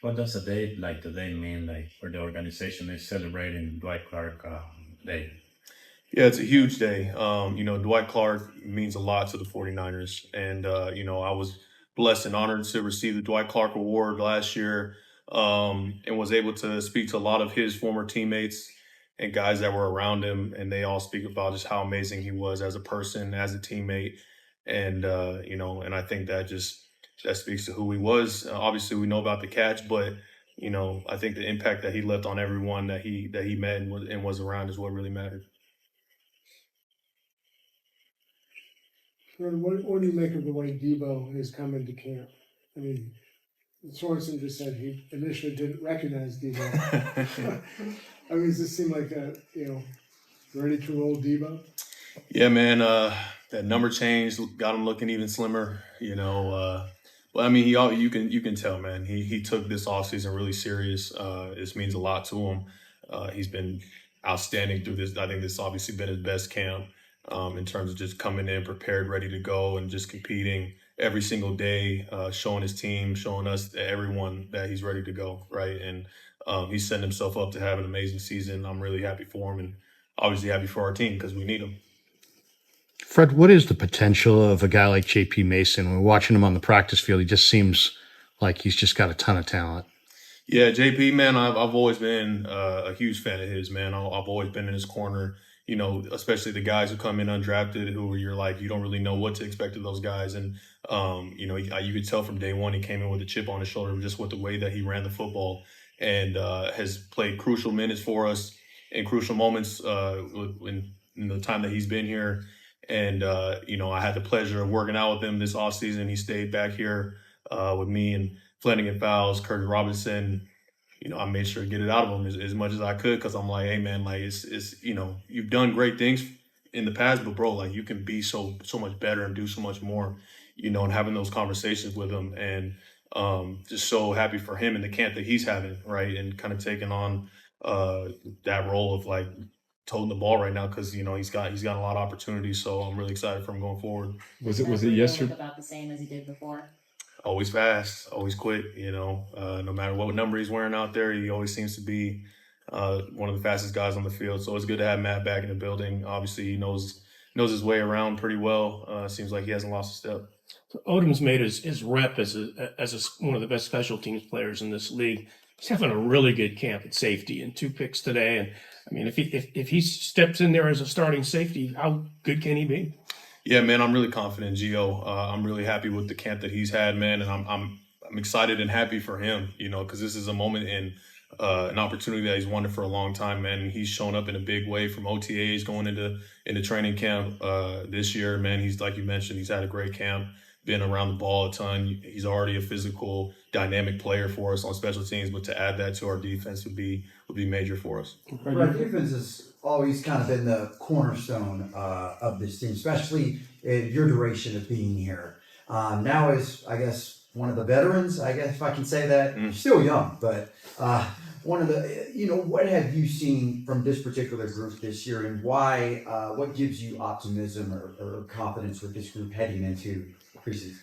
What does a day like today mean, like for the organization is celebrating Dwight Clark Day? Yeah, it's a huge day. Dwight Clark means a lot to the 49ers. And, I was blessed and honored to receive the Dwight Clark Award last year, and was able to speak to a lot of his former teammates and guys that were around him. And they all speak about just how amazing he was as a person, as a teammate. And I think that speaks to who he was. Obviously, we know about the catch, but, I think the impact that he left on everyone that he met and was around is what really mattered. What do you make of the way Deebo has come into camp? I mean, Sorensen just said he initially didn't recognize Deebo. I mean, does this seem like ready to roll Deebo? Yeah, man. That number change got him looking even slimmer. But I mean, you can tell, man. He took this offseason really serious. This means a lot to him. He's been outstanding through this. I think this obviously been his best camp, in terms of just coming in prepared, ready to go, and just competing every single day, showing his team, showing us everyone that he's ready to go, right? And he's setting himself up to have an amazing season. I'm really happy for him, and obviously happy for our team because we need him. Fred, what is the potential of a guy like JP Mason? When we're watching him on the practice field, he just seems like he's just got a ton of talent. Yeah, JP, man, I've always been a huge fan of his, man. I've always been in his corner, especially the guys who come in undrafted who you're like, you don't really know what to expect of those guys. And, you could tell from day one he came in with a chip on his shoulder just with the way that he ran the football, and has played crucial minutes for us in crucial moments, in the time that he's been here. And, I had the pleasure of working out with him this offseason. He stayed back here with me and Flanagan Fowles, Curtis Robinson. I made sure to get it out of him as much as I could because I'm like, hey, man, like it's you've done great things in the past, but bro, like you can be so much better and do so much more, and having those conversations with him, and just so happy for him and the camp that he's having, right, and kind of taking on that role of like toting the ball right now because he's got a lot of opportunities. So I'm really excited for him going forward. Was it yesterday? About the same as he did before. Always fast, always quick. No matter what number he's wearing out there, he always seems to be one of the fastest guys on the field. So it's good to have Matt back in the building. Obviously, he knows his way around pretty well. Seems like he hasn't lost a step. So Odom's made his rep as one of the best special teams players in this league. He's having a really good camp at safety and 2 picks today. And I mean, if he steps in there as a starting safety, how good can he be? Yeah, man, I'm really confident, Gio. I'm really happy with the camp that he's had, man, and I'm excited and happy for him, because this is a moment in an opportunity that he's wanted for a long time, man. And he's shown up in a big way from OTAs going into training camp this year, man. He's, like you mentioned, he's had a great camp, been around the ball a ton. He's already a physical, dynamic player for us on special teams, but to add that to our defense would be major for us. Our defense has always kind of been the cornerstone of this team, especially in your duration of being here. Now is, I guess, one of the veterans, I guess if I can say that. Still young, but one of the, what have you seen from this particular group this year, and why, what gives you optimism or confidence with this group heading into preseason?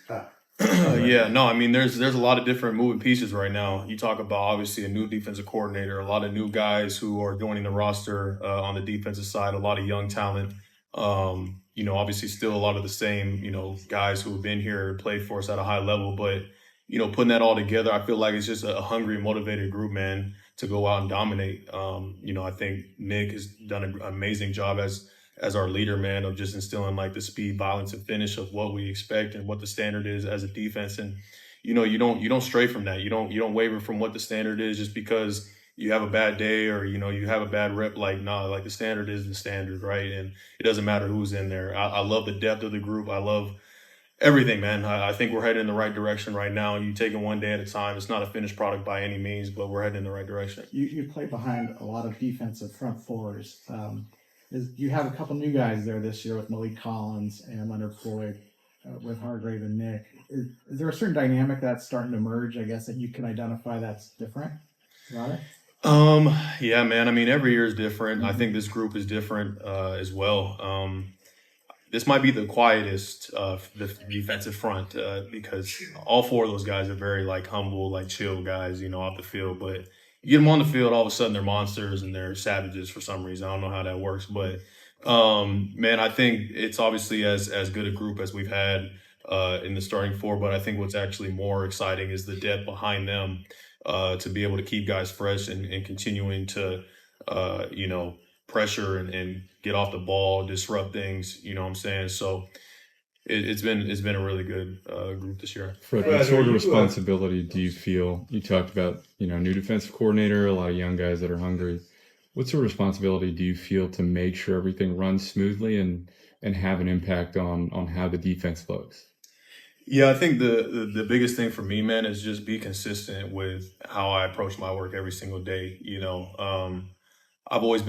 Yeah, no, I mean, there's a lot of different moving pieces right now. You talk about obviously a new defensive coordinator, a lot of new guys who are joining the roster on the defensive side, a lot of young talent. Obviously still a lot of the same, guys who have been here and played for us at a high level. But, putting that all together, I feel like it's just a hungry, motivated group, man, to go out and dominate. I think Nick has done an amazing job as our leader, man, of just instilling like the speed, violence, and finish of what we expect and what the standard is as a defense. And you don't stray from that. You don't waver from what the standard is just because you have a bad day or you have a bad rep. Like the standard is the standard, right? And it doesn't matter who's in there. I love the depth of the group. I love everything, man. I think we're heading in the right direction right now. You take it one day at a time. It's not a finished product by any means, but we're heading in the right direction. You play behind a lot of defensive front fours. You have a couple new guys there this year with Malik Collins and Leonard Floyd, with Hargrave and Nick. Is there a certain dynamic that's starting to emerge, I guess, that you can identify that's different about it? Yeah, man. I mean, every year is different. I think this group is different as well. this might be the quietest the defensive front because all four of those guys are very like humble, like chill guys, you know, off the field. But you get them on the field, all of a sudden they're monsters and they're savages for some reason. I don't know how that works, but man, I think it's obviously as good a group as we've had in the starting four. But I think what's actually more exciting is the depth behind them to be able to keep guys fresh and continuing to you know, pressure and get off the ball, disrupt things. You know what I'm saying? So it's been a really good group this year. Fred, what sort of responsibility do you feel? You talked about, you know, new defensive coordinator, a lot of young guys that are hungry. What sort of responsibility do you feel to make sure everything runs smoothly and have an impact on how the defense looks? Yeah, I think the biggest thing for me, man, is just be consistent with how I approach my work every single day. You know, I've always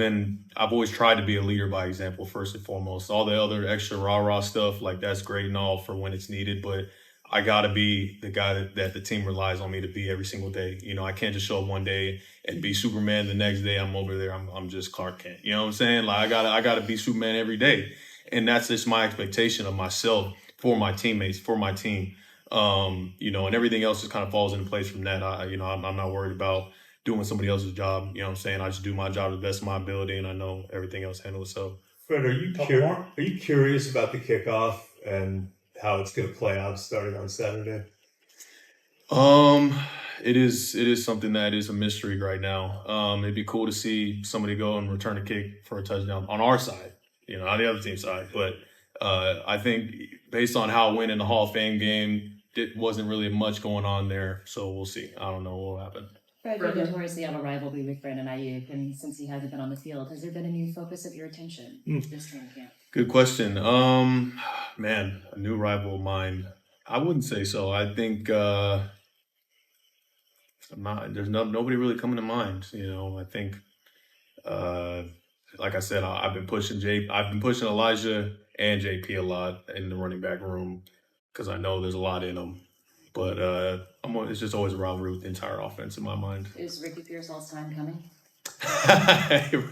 tried to be a leader by example first and foremost. All the other extra rah stuff, like that's great and all for when it's needed, but I gotta be the guy that the team relies on me to be every single day. You know, I can't just show up one day and be Superman. The next day I'm over there, I'm just Clark Kent. You know what I'm saying? Like I gotta be Superman every day, and that's just my expectation of myself for my teammates, for my team. You know, and everything else just kind of falls into place from that. I'm not worried about doing somebody else's job. You know what I'm saying? I just do my job to the best of my ability, and I know everything else handles itself. Fred, are you curious about the kickoff and how it's going to play out starting on Saturday? It is something that is a mystery right now. It'd be cool to see somebody go and return a kick for a touchdown on our side, you know, on the other team's side. But I think based on how it went in the Hall of Fame game, it wasn't really much going on there. So we'll see. I don't know what will happen. Fred, you notoriously have a rivalry with Brandon Aiyuk, and since he hasn't been on the field, has there been a new focus of your attention this training camp? Good question. Man, a new rival of mine. I wouldn't say so. I think there's nobody really coming to mind. You know, I think like I said, I've been pushing Elijah and JP a lot in the running back room because I know there's a lot in them. But it's just always a rivalry with the entire offense in my mind. Is Ricky Pearsall's time coming?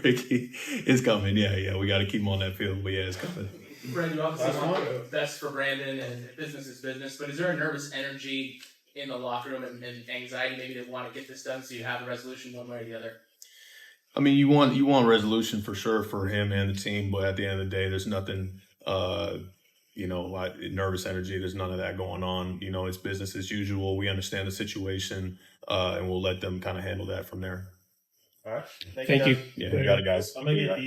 Ricky is coming. Yeah. We got to keep him on that field. But yeah, it's coming. Brandon, you obviously want the best for Brandon, and business is business. But is there a nervous energy in the locker room and anxiety maybe to want to get this done so you have a resolution one way or the other? I mean, you want resolution for sure for him and the team, but at the end of the day, there's nothing. You know, like nervous energy. There's none of that going on. You know, it's business as usual. We understand the situation, and we'll let them kind of handle that from there. All right. Thank you. Yeah, you got it, guys. I'm going to get